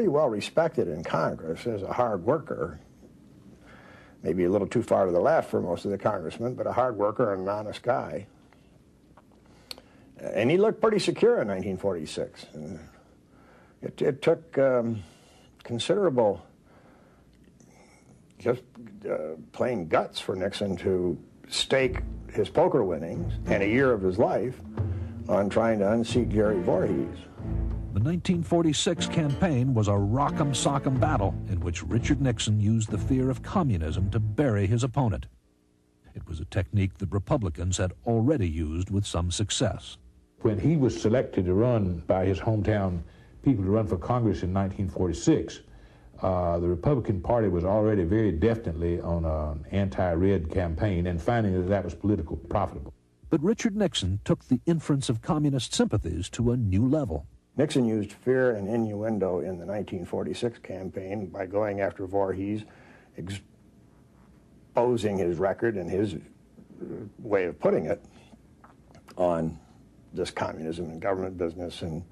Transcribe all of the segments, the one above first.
pretty well respected in Congress as a hard worker. Maybe a little too far to the left for most of the congressmen, but a hard worker and an honest guy. And he looked pretty secure in 1946. It took considerable, just plain guts for Nixon to stake his poker winnings and a year of his life on trying to unseat Jerry Voorhees. The 1946 campaign was a rock'em sock'em battle in which Richard Nixon used the fear of communism to bury his opponent. It was a technique that Republicans had already used with some success. When he was selected to run by his hometown people to run for Congress in 1946, the Republican Party was already very definitely on an anti-red campaign and finding that that was politically profitable. But Richard Nixon took the inference of communist sympathies to a new level. Nixon used fear and innuendo in the 1946 campaign by going after Voorhees, exposing his record and his way of putting it on this communism and government business and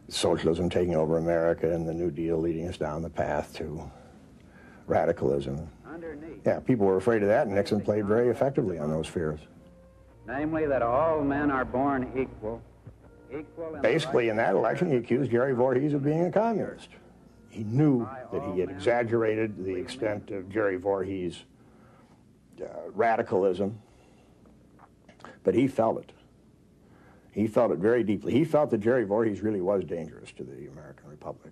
socialism taking over America and the New Deal leading us down the path to radicalism. Yeah, people were afraid of that, and Nixon played very effectively on those fears. Namely, that all men are born equal. Basically, in that election, he accused Jerry Voorhees of being a communist. He knew that he had exaggerated the extent of Jerry Voorhees' radicalism, but he felt it. He felt it very deeply. He felt that Jerry Voorhees really was dangerous to the American Republic.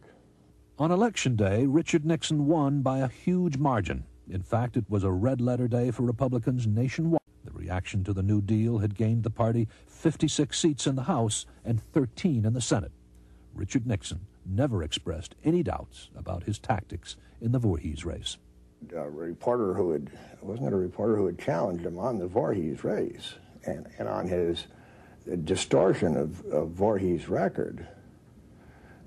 On Election Day, Richard Nixon won by a huge margin. In fact, it was a red-letter day for Republicans nationwide. The reaction to the New Deal had gained the party 56 seats in the House and 13 in the Senate. Richard Nixon never expressed any doubts about his tactics in the Voorhees race. A reporter who had, wasn't it a reporter who had challenged him on the Voorhees race and on his distortion of Voorhees' record?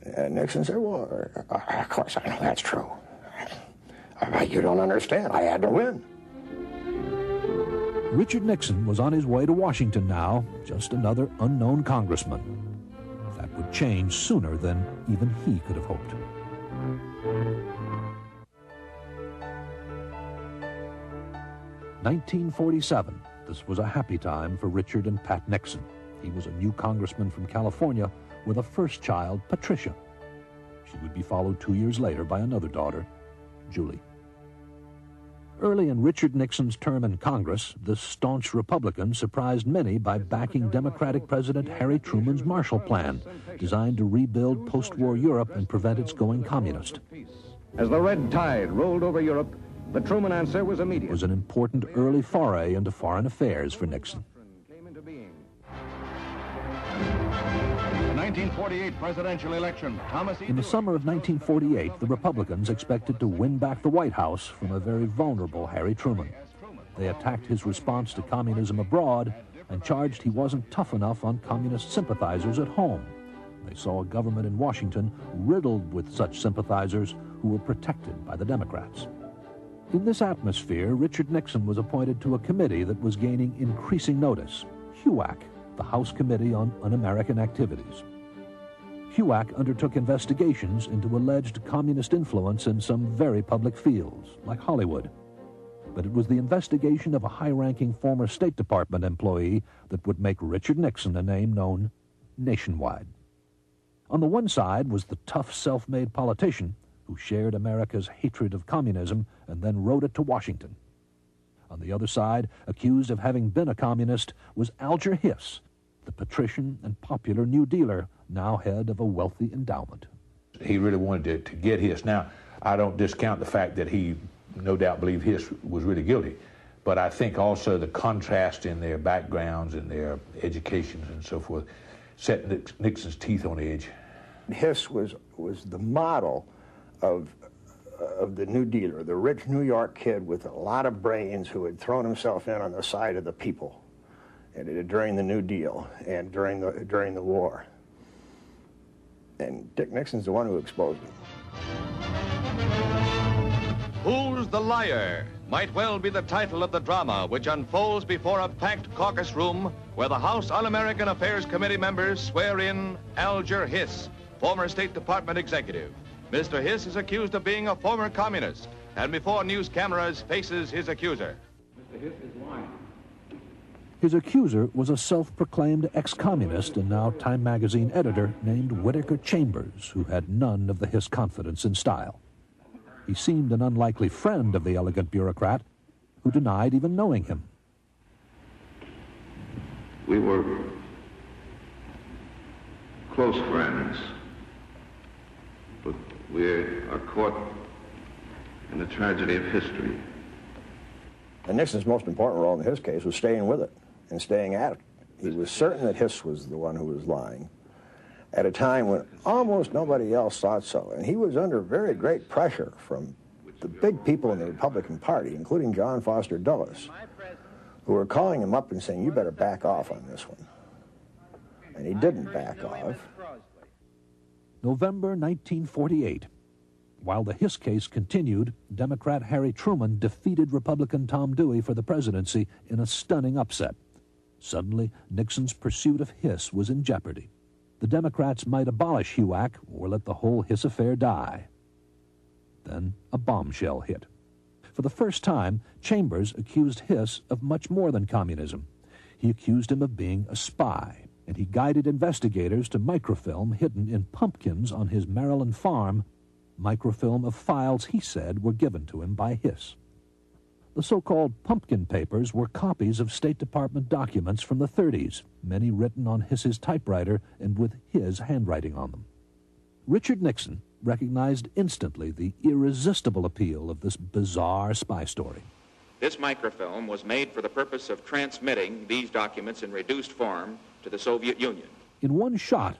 And Nixon said, well, of course I know that's true. You don't understand. I had to win. Richard Nixon was on his way to Washington now, just another unknown congressman. That would change sooner than even he could have hoped. "1947. This was a happy time for Richard and Pat Nixon. He was a new congressman from California with a first child, Patricia. She would be followed 2 years later by another daughter, Julie. Early in Richard Nixon's term in Congress, the staunch Republican surprised many by backing Democratic President Harry Truman's Marshall Plan, designed to rebuild post-war Europe and prevent its going communist. As the red tide rolled over Europe, the Truman answer was immediate. It was an important early foray into foreign affairs for Nixon. The 1948 presidential election. In the summer of 1948, the Republicans expected to win back the White House from a very vulnerable Harry Truman. They attacked his response to communism abroad and charged he wasn't tough enough on communist sympathizers at home. They saw a government in Washington riddled with such sympathizers who were protected by the Democrats. In this atmosphere, Richard Nixon was appointed to a committee that was gaining increasing notice, HUAC, the House Committee on Un-American Activities. HUAC undertook investigations into alleged communist influence in some very public fields, like Hollywood. But it was the investigation of a high-ranking former State Department employee that would make Richard Nixon a name known nationwide. On the one side was the tough, self-made politician who shared America's hatred of communism and then wrote it to Washington. On the other side, accused of having been a communist, was Alger Hiss, the patrician and popular New Dealer, now head of a wealthy endowment. He really wanted to get Hiss. Now, I don't discount the fact that he no doubt believed Hiss was really guilty, but I think also the contrast in their backgrounds and their educations and so forth set Nixon's teeth on edge. Hiss was the model of the New Dealer, the rich New York kid with a lot of brains who had thrown himself in on the side of the people during the New Deal and during the war. And Dick Nixon's the one who exposed him. Who's the Liar might well be the title of the drama which unfolds before a packed caucus room where the House Un-American Affairs Committee members swear in Alger Hiss, former State Department executive. Mr. Hiss is accused of being a former communist, and before news cameras faces his accuser. Mr. Hiss is lying. His accuser was a self-proclaimed ex-communist and now Time magazine editor named Whittaker Chambers, who had none of the Hiss confidence in style. He seemed an unlikely friend of the elegant bureaucrat, who denied even knowing him. We were close friends, but we are caught in the tragedy of history. And Nixon's most important role in his case was staying with it and staying at it. He was certain that Hiss was the one who was lying at a time when almost nobody else thought so. And he was under very great pressure from the big people in the Republican Party, including John Foster Dulles, who were calling him up and saying, you better back off on this one. And he didn't back off. November 1948. While the Hiss case continued, Democrat Harry Truman defeated Republican Tom Dewey for the presidency in a stunning upset. Suddenly, Nixon's pursuit of Hiss was in jeopardy. The Democrats might abolish HUAC or let the whole Hiss affair die. Then a bombshell hit. For the first time, Chambers accused Hiss of much more than communism. He accused him of being a spy, and he guided investigators to microfilm hidden in pumpkins on his Maryland farm, microfilm of files he said were given to him by Hiss. The so-called pumpkin papers were copies of State Department documents from the 30s, many written on Hiss's typewriter and with his handwriting on them. Richard Nixon recognized instantly the irresistible appeal of this bizarre spy story. This microfilm was made for the purpose of transmitting these documents in reduced form to the Soviet Union. In one shot,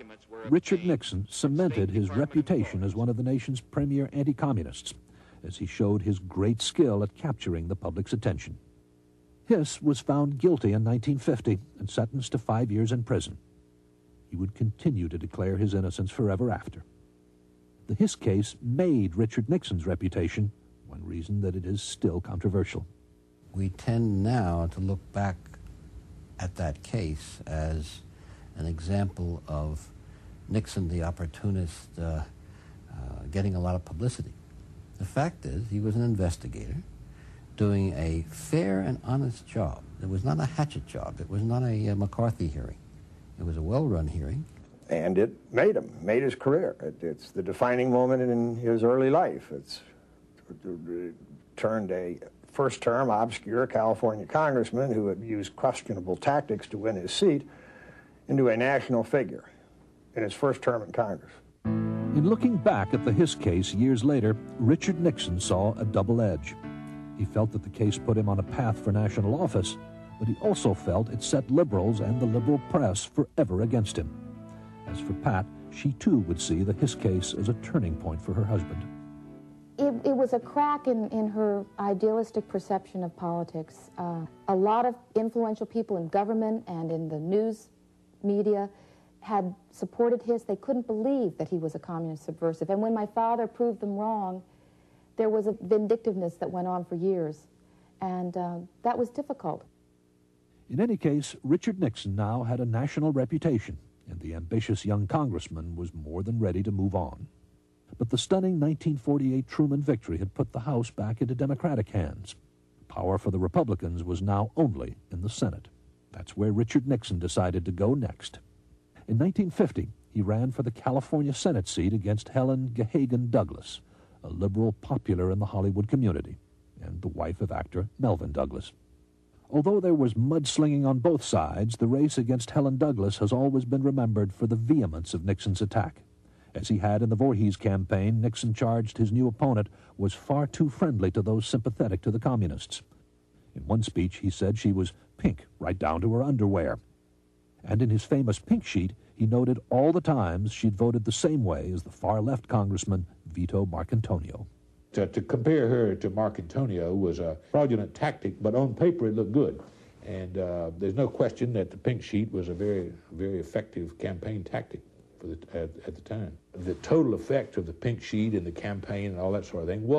Richard Nixon cemented his reputation as one of the nation's premier anti-communists, as he showed his great skill at capturing the public's attention. Hiss was found guilty in 1950 and sentenced to 5 years in prison. He would continue to declare his innocence forever after. The Hiss case made Richard Nixon's reputation, one reason that it is still controversial. We tend now to look back at that case as an example of Nixon, the opportunist, getting a lot of publicity. The fact is, he was an investigator doing a fair and honest job. It was not a hatchet job. It was not a McCarthy hearing. It was a well-run hearing. And it made him, made his career. It's the defining moment in his early life. It turned a first-term, obscure California congressman who had used questionable tactics to win his seat into a national figure in his first term in Congress. In looking back at the Hiss case years later, Richard Nixon saw a double edge. He felt that the case put him on a path for national office, but he also felt it set liberals and the liberal press forever against him. As for Pat, she too would see the Hiss case as a turning point for her husband. It was a crack in her idealistic perception of politics. A lot of influential people in government and in the news media had supported Hiss. They couldn't believe that he was a communist subversive. And when my father proved them wrong, there was a vindictiveness that went on for years. And that was difficult. In any case, Richard Nixon now had a national reputation, and the ambitious young congressman was more than ready to move on. But the stunning 1948 Truman victory had put the House back into Democratic hands. Power for the Republicans was now only in the Senate. That's where Richard Nixon decided to go next. In 1950, he ran for the California Senate seat against Helen Gahagan Douglas, a liberal popular in the Hollywood community, and the wife of actor Melvyn Douglas. Although there was mudslinging on both sides, the race against Helen Douglas has always been remembered for the vehemence of Nixon's attack. As he had in the Voorhees campaign, Nixon charged his new opponent was far too friendly to those sympathetic to the communists. In one speech, he said she was pink right down to her underwear. And in his famous pink sheet, he noted all the times she'd voted the same way as the far-left congressman Vito Marcantonio. To compare her to Marcantonio was a fraudulent tactic, but on paper it looked good. And there's no question that the pink sheet was a very, very effective campaign tactic for at the time. The total effect of the pink sheet and the campaign and all that sort of thing was